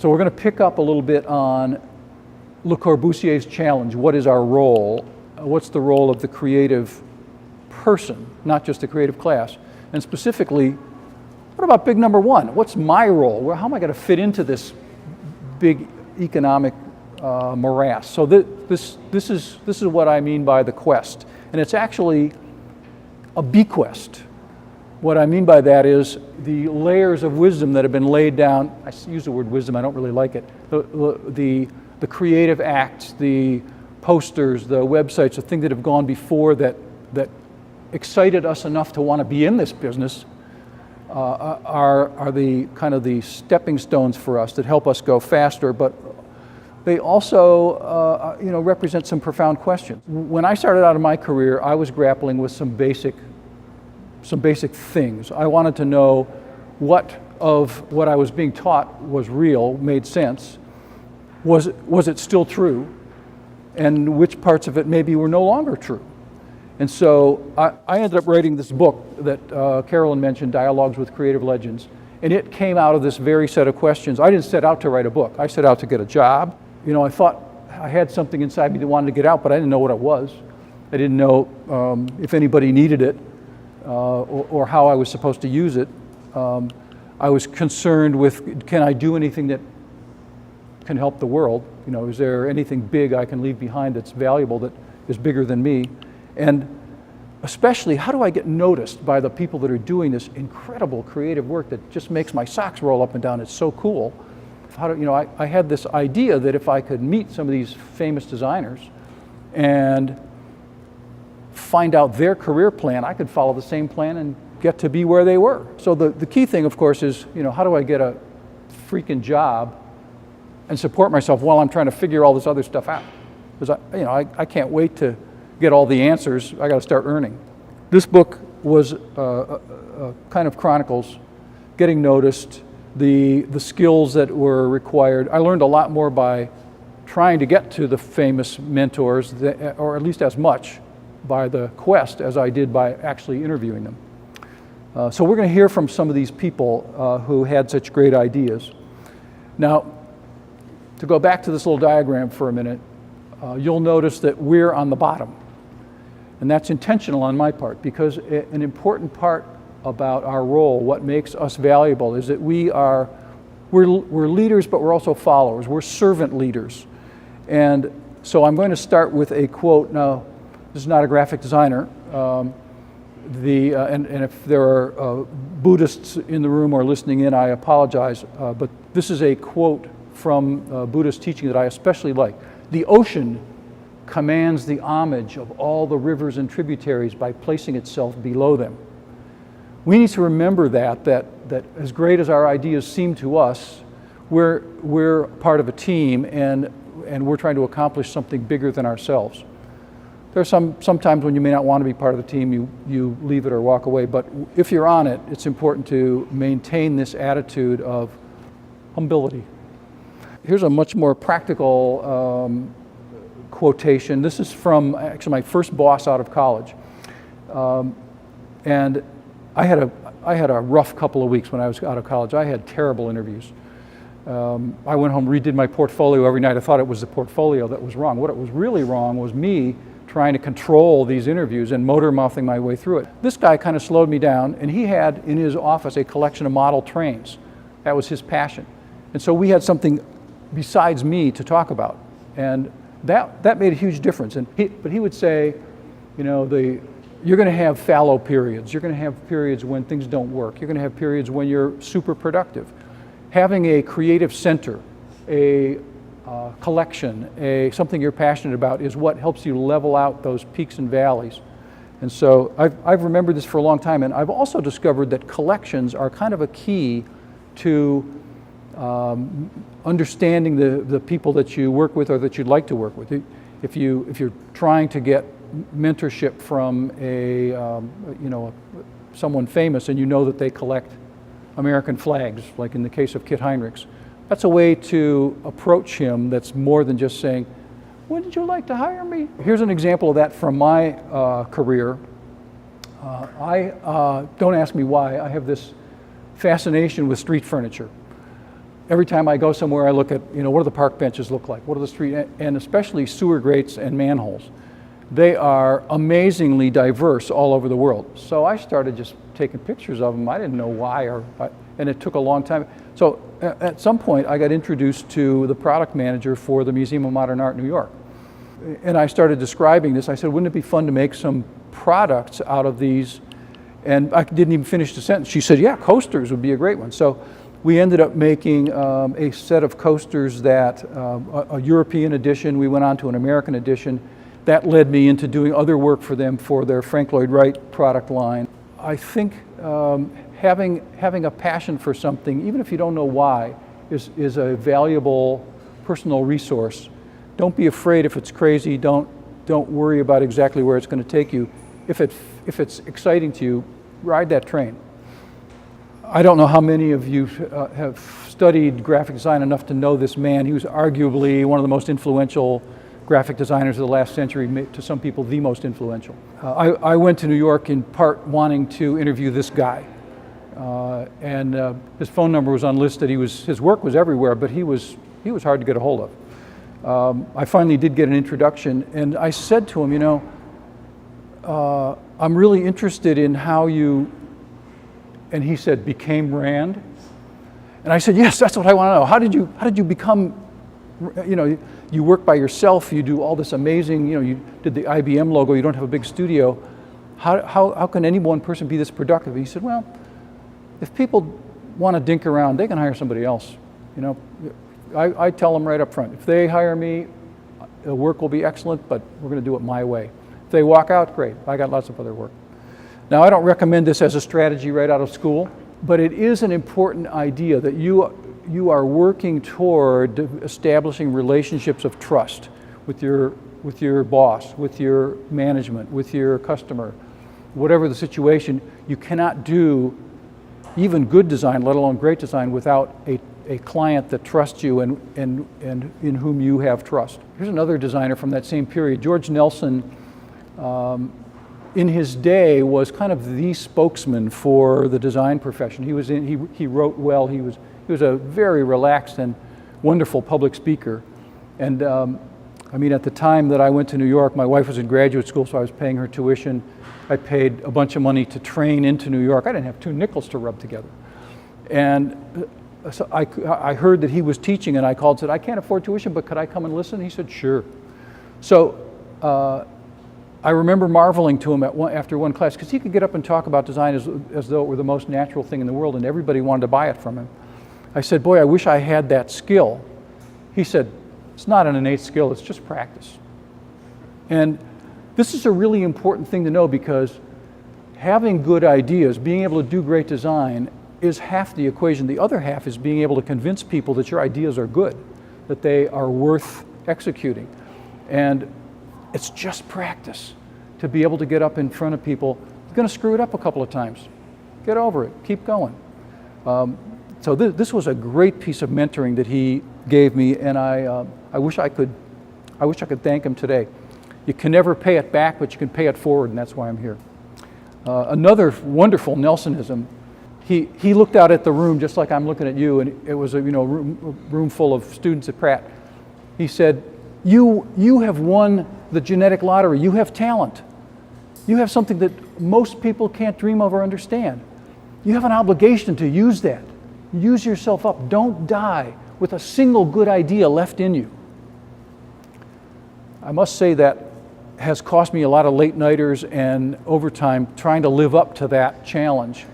So we're going to pick up a little bit on Le Corbusier's challenge. What is our role? What's the role of the creative person, not just the creative class? And specifically, what about big number one? What's my role? How am I going to fit into this big economic morass? So this is what I mean by the quest. And it's actually a bequest. What I mean by that is the layers of wisdom that have been laid down. I use the word wisdom, I don't really like it. The creative acts, the posters, the websites, the things that have gone before that excited us enough to want to be in this business are the kind of the stepping stones for us that help us go faster, but they also represent some profound questions. When I started out in my career, I was grappling with some basic things. I wanted to know what of what I was being taught was real, made sense. Was it still true? And which parts of it maybe were no longer true? And so I ended up writing this book that Carolyn mentioned, Dialogues with Creative Legends, and it came out of this very set of questions. I didn't set out to write a book. I set out to get a job. I thought I had something inside me that wanted to get out, but I didn't know what it was. I didn't know if anybody needed it or how I was supposed to use it. I was concerned with, can I do anything that can help the world? Is there anything big I can leave behind that's valuable, that is bigger than me? And especially, how do I get noticed by the people that are doing this incredible creative work that just makes my socks roll up and down? It's so cool. I had this idea that if I could meet some of these famous designers and find out their career plan, I could follow the same plan and get to be where they were. So the key thing, of course, is how do I get a freaking job and support myself while I'm trying to figure all this other stuff out? Because I can't wait to get all the answers. I got to start earning. This book was kind of chronicles getting noticed, the skills that were required. I learned a lot more by trying to get to the famous mentors, or at least as much by the quest as I did by actually interviewing them. So we're going to hear from some of these people who had such great ideas. Now, to go back to this little diagram for a minute, you'll notice that we're on the bottom. And that's intentional on my part, because an important part about our role, what makes us valuable, is that we're leaders, but we're also followers. We're servant leaders. And so I'm going to start with a quote. Now, this is not a graphic designer. And if there are Buddhists in the room or listening in, I apologize. But this is a quote from Buddhist teaching that I especially like. The ocean commands the homage of all the rivers and tributaries by placing itself below them. We need to remember that as great as our ideas seem to us, we're part of a team, and we're trying to accomplish something bigger than ourselves. There's sometimes when you may not want to be part of the team, you leave it or walk away, but if you're on it, it's important to maintain this attitude of humility. Here's a much more practical quotation. This is from actually my first boss out of college. And I had a rough couple of weeks when I was out of college. I had terrible interviews. I went home, redid my portfolio every night. I thought it was the portfolio that was wrong. What was really wrong was me trying to control these interviews and motor mouthing my way through it. This guy kind of slowed me down, and he had in his office a collection of model trains. That was his passion. And so we had something besides me to talk about. And that made a huge difference. But he would say, you're going to have fallow periods. You're going to have periods when things don't work. You're going to have periods when you're super productive. Having a creative center, a collection, something you're passionate about is what helps you level out those peaks and valleys. And so I've remembered this for a long time, and I've also discovered that collections are kind of a key to understanding the people that you work with or that you'd like to work with. If you're trying to get mentorship from someone famous, and you know that they collect American flags, like in the case of Kit Heinrichs, that's a way to approach him that's more than just saying, "Wouldn't you like to hire me?" Here's an example of that from my career. Don't ask me why. I have this fascination with street furniture. every time I go somewhere, I look at, what do the park benches look like? What are the street, and especially sewer grates and manholes. They are amazingly diverse all over the world. So I started just taking pictures of them. I didn't know why, and it took a long time. So at some point, I got introduced to the product manager for the Museum of Modern Art in New York. And I started describing this. I said, wouldn't it be fun to make some products out of these? And I didn't even finish the sentence. She said, yeah, coasters would be a great one. So we ended up making a set of coasters that, a European edition, we went on to an American edition. That led me into doing other work for them for their Frank Lloyd Wright product line. I think having a passion for something, even if you don't know why, is a valuable personal resource. Don't be afraid if it's crazy. Don't worry about exactly where it's going to take you. If it's exciting to you, ride that train. I don't know how many of you have studied graphic design enough to know this man. He was arguably one of the most influential graphic designers of the last century, to some people the most influential. I went to New York in part wanting to interview this guy. And his phone number was unlisted. His work was everywhere, but he was hard to get a hold of. I finally did get an introduction, and I said to him, I'm really interested in how you, and he said, became Rand. And I said, yes, that's what I want to know. How did you become, you work by yourself, you do all this amazing, you did the IBM logo, you don't have a big studio. How can any one person be this productive? He said, well, if people want to dink around, they can hire somebody else. I tell them right up front, if they hire me, the work will be excellent, but we're going to do it my way. If they walk out, great, I got lots of other work. Now, I don't recommend this as a strategy right out of school, but it is an important idea that you are working toward establishing relationships of trust with your boss, with your management, with your customer. Whatever the situation, you cannot do even good design, let alone great design, without a client that trusts you and in whom you have trust. Here's another designer from that same period. George Nelson, in his day, was kind of the spokesman for the design profession. He wrote well. He was a very relaxed and wonderful public speaker. And at the time that I went to New York, my wife was in graduate school, so I was paying her tuition. I paid a bunch of money to train into New York. I didn't have 2 nickels to rub together. And so I heard that he was teaching, and I called and said, I can't afford tuition, but could I come and listen? He said, sure. So I remember marveling to him after one class, because he could get up and talk about design as though it were the most natural thing in the world, and everybody wanted to buy it from him. I said, boy, I wish I had that skill. He said, it's not an innate skill, it's just practice. And this is a really important thing to know, because having good ideas, being able to do great design, is half the equation. The other half is being able to convince people that your ideas are good, that they are worth executing. And it's just practice to be able to get up in front of people. You're going to screw it up a couple of times. Get over it. Keep going. So this was a great piece of mentoring that he gave me, and I wish I could thank him today. You can never pay it back, but you can pay it forward, and that's why I'm here. Another wonderful Nelsonism. He looked out at the room just like I'm looking at you, and it was a room full of students at Pratt. He said, you have won the genetic lottery. You have talent. You have something that most people can't dream of or understand. You have an obligation to use that. Use yourself up. Don't die with a single good idea left in you. I must say that has cost me a lot of late-nighters and overtime trying to live up to that challenge.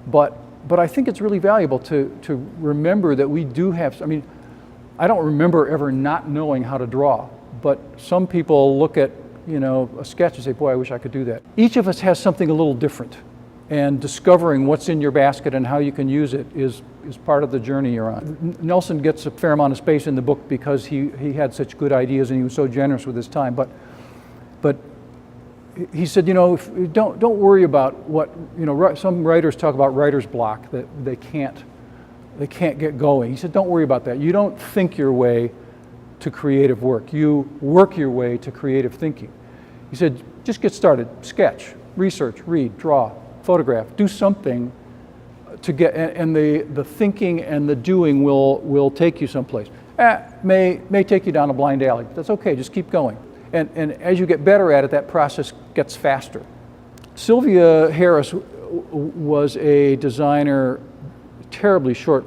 But I think it's really valuable to remember that we do have, I don't remember ever not knowing how to draw, but some people look at, a sketch and say, boy, I wish I could do that. Each of us has something a little different, and discovering what's in your basket and how you can use it is part of the journey you're on. Nelson gets a fair amount of space in the book because he had such good ideas and he was so generous with his time, but he said, don't worry about what, some writers talk about writer's block, that they can't get going. He said, don't worry about that. You don't think your way to creative work. You work your way to creative thinking. He said, just get started. Sketch, research, read, draw, photograph. Do something to get, and the thinking and the doing will take you someplace. May take you down a blind alley. That's okay, just keep going. And as you get better at it, that process gets faster. Sylvia Harris was a designer, terribly short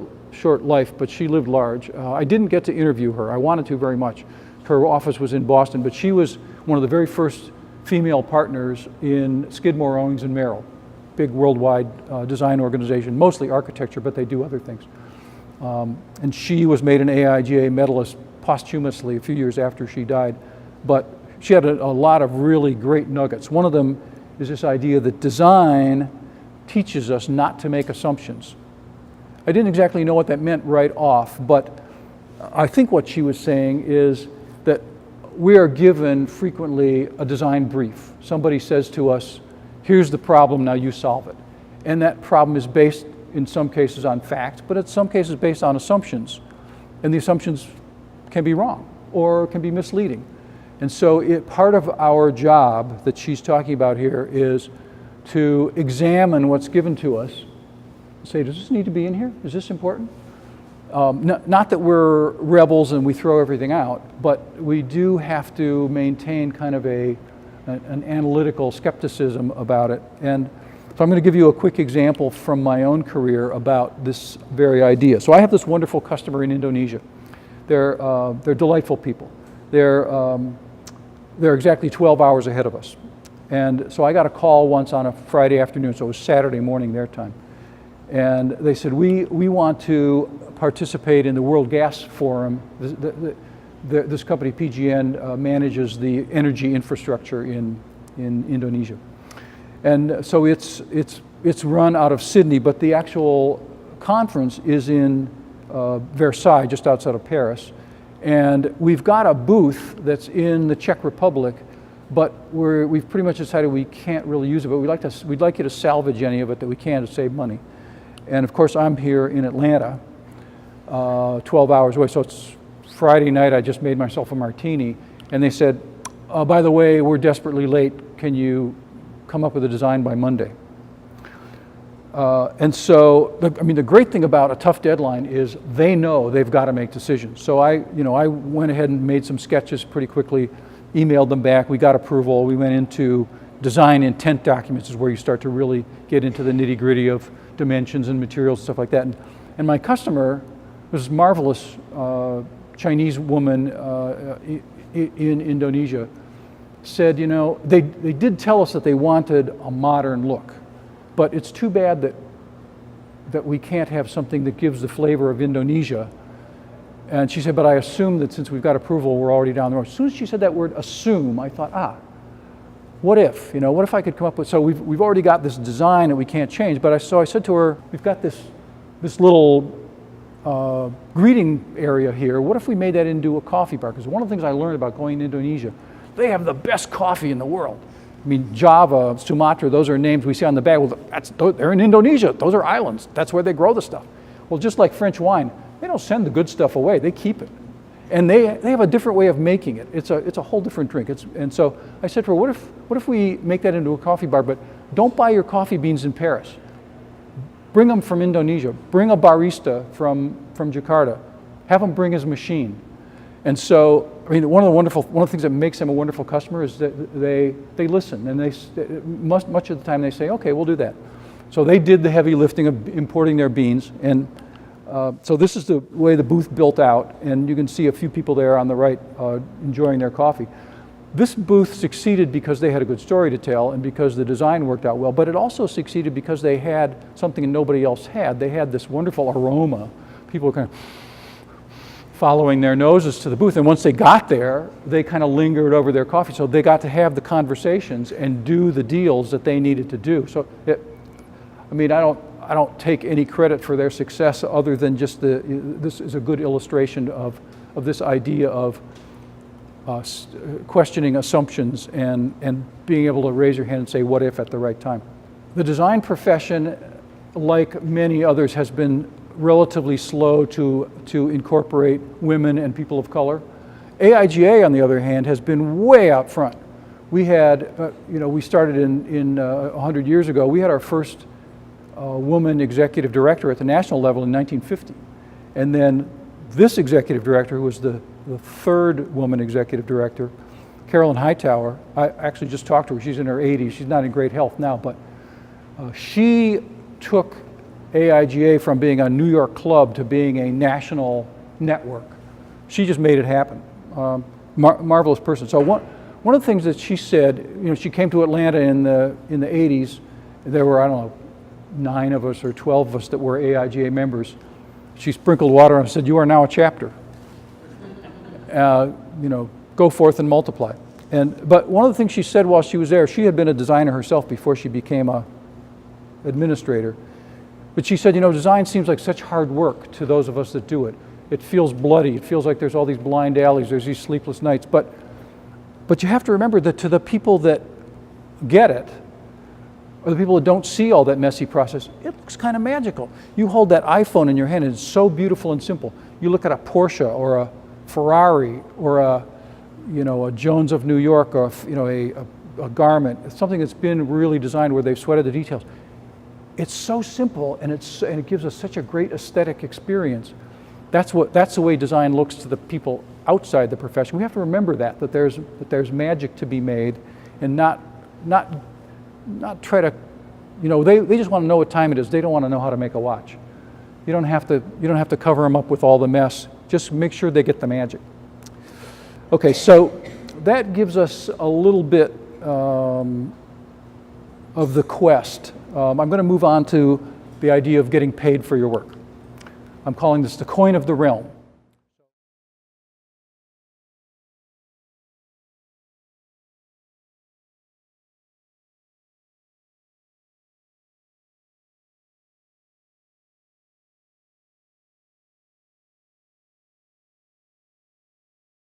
life, but she lived large. I didn't get to interview her. I wanted to very much. Her office was in Boston, but she was one of the very first female partners in Skidmore, Owings and Merrill, big worldwide design organization, mostly architecture, but they do other things. And she was made an AIGA medalist posthumously a few years after she died, but she had a lot of really great nuggets. One of them is this idea that design teaches us not to make assumptions. I didn't exactly know what that meant right off, but I think what she was saying is that we are given frequently a design brief. Somebody says to us, here's the problem, now you solve it. And that problem is based in some cases on facts, but in some cases based on assumptions. And the assumptions can be wrong or can be misleading. And so part of our job that she's talking about here is to examine what's given to us. Say, does this need to be in here? Is this important? Not that we're rebels and we throw everything out, but we do have to maintain kind of an analytical skepticism about it. And so I'm going to give you a quick example from my own career about this very idea. So I have this wonderful customer in Indonesia. They're delightful people. They're exactly 12 hours ahead of us. And so I got a call once on a Friday afternoon, so it was Saturday morning their time. And they said, we want to participate in the World Gas Forum. This company, PGN, manages the energy infrastructure in Indonesia. And so it's run out of Sydney, but the actual conference is in Versailles, just outside of Paris. And we've got a booth that's in the Czech Republic, but we've pretty much decided we can't really use it, but we'd like you to salvage any of it that we can to save money. And of course, I'm here in Atlanta, 12 hours away. So it's Friday night, I just made myself a martini. And they said, by the way, we're desperately late. Can you come up with a design by Monday? And so, the great thing about a tough deadline is they know they've got to make decisions. So I went ahead and made some sketches pretty quickly, emailed them back. We got approval. We went into design intent documents, is where you start to really get into the nitty gritty of dimensions and materials and stuff like that. And my customer was this marvelous Chinese woman in Indonesia, said, they did tell us that they wanted a modern look, but it's too bad that we can't have something that gives the flavor of Indonesia. And she said, but I assume that since we've got approval, we're already down the road. As soon as she said that word assume, I thought, what if? What if I could come up with, so we've already got this design that we can't change, but so I said to her, we've got this little greeting area here. What if we made that into a coffee bar? Because one of the things I learned about going to Indonesia, they have the best coffee in the world. Java, Sumatra, those are names we see on the bag. Well, they're in Indonesia. Those are islands. That's where they grow the stuff. Well, just like French wine, they don't send the good stuff away. They keep it. And they have a different way of making it. It's a whole different drink. And so I said to her, what if we make that into a coffee bar, but don't buy your coffee beans in Paris. Bring them from Indonesia. Bring a barista from Jakarta. Have them bring his machine. And so, one of the things that makes them a wonderful customer is that they listen, and much of the time they say, okay, we'll do that. So they did the heavy lifting of importing their beans, and so this is the way the booth built out, and you can see a few people there on the right enjoying their coffee. This booth succeeded because they had a good story to tell and because the design worked out well, but it also succeeded because they had something nobody else had. They had this wonderful aroma. People were kind of following their noses to the booth, and once they got there, they kind of lingered over their coffee, so they got to have the conversations and do the deals that they needed to do. So I don't take any credit for their success other than just this is a good illustration of this idea of questioning assumptions and being able to raise your hand and say what if at the right time. The design profession, like many others, has been relatively slow to incorporate women and people of color. AIGA, on the other hand, has been way out front. We had, we started in 100 years ago, we had our first woman executive director at the national level in 1950. And then this executive director, who was the third woman executive director, Carolyn Hightower, I actually just talked to her. She's in her 80s. She's not in great health now, but she took AIGA from being a New York club to being a national network. She just made it happen. Marvelous person. So one of the things that she said, you know, she came to Atlanta in the 80s. There were, I don't know, 9 of us or 12 of us that were AIGA members. She sprinkled water and said, "You are now a chapter. You know, go forth and multiply." But one of the things she said while she was there, she had been a designer herself before she became a administrator. But she said, you know, design seems like such hard work to those of us that do it. It feels bloody. It feels like there's all these blind alleys. There's these sleepless nights. But you have to remember that to the people that get it, or the people that don't see all that messy process, it looks kind of magical. You hold that iPhone in your hand and it's so beautiful and simple. You look at a Porsche or a Ferrari or a Jones of New York, or a garment, something that's been really designed where they've sweated the details. It's so simple, and it gives us such a great aesthetic experience. That's the way design looks to the people outside the profession. We have to remember that there's magic to be made, and not try to, you know, they just want to know what time it is. They don't want to know how to make a watch. You don't have to cover them up with all the mess. Just make sure they get the magic. Okay, so that gives us a little bit of the quest. I'm going to move on to the idea of getting paid for your work. I'm calling this the coin of the realm.